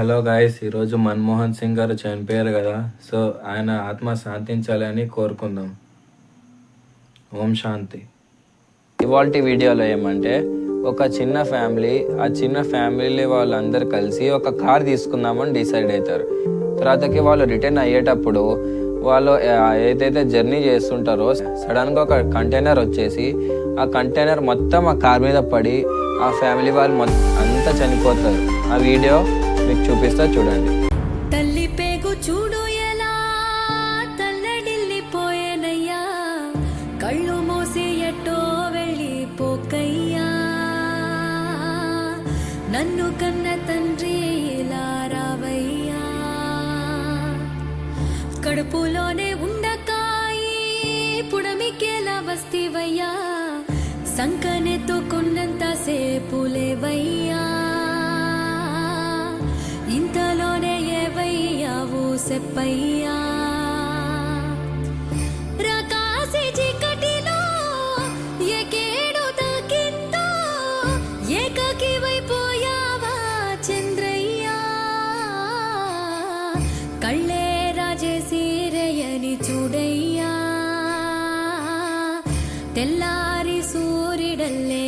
Hello guys, ఈరోజు మన్మోహన్ సింగ్ గారు చనిపోయారు కదా. సో ఆయన ఆత్మ శాంతించాలని కోరుకుందాం. ఓం శాంతి. ఇవాల్టి వీడియోలో ఏమంటే ఒక చిన్న ఫ్యామిలీ, ఆ చిన్న ఫ్యామిలీ వాళ్ళందరూ కలిసి ఒక కార్ తీసుకుందామని డిసైడ్ అవుతారు. తర్వాతకి వాళ్ళు రిటర్న్ అయ్యేటప్పుడు వాళ్ళు ఏదైతే జర్నీ చేస్తుంటారో సడన్గా ఒక కంటైనర్ వచ్చేసి ఆ కంటైనర్ మొత్తం ఆ కార్ మీద పడి ఆ ఫ్యామిలీ వాళ్ళు అంతా చనిపోతారు. ఆ వీడియో మీకు చూపిస్తా, చూడండి. తల్లి పేగు చూడు ఎలా తల్లడిల్లిపోయేనయ్యా, కళ్ళు మూసి ఎట్టో వెళ్ళిపోకయ్యా, నన్ను కన్న తండ్రి ఇలా రావయ్యా, కడుపులోనే ఉండకాయి పుడమికేలా వస్తివయ్యా, సంకనెత్తుకున్నంత సేపులేవయ్యా, ఇంతలోనే ఏవయ్యావు సెప్పయ్యా, రాకాసి చీకటిలో ఏకేడు తాకిందో ఏకాకి వైపోయావా చంద్రయ్యా, కళ్ళే రాజేసి రేయని చూడయ్యా, తెల్లారి సూర్యుడల్లే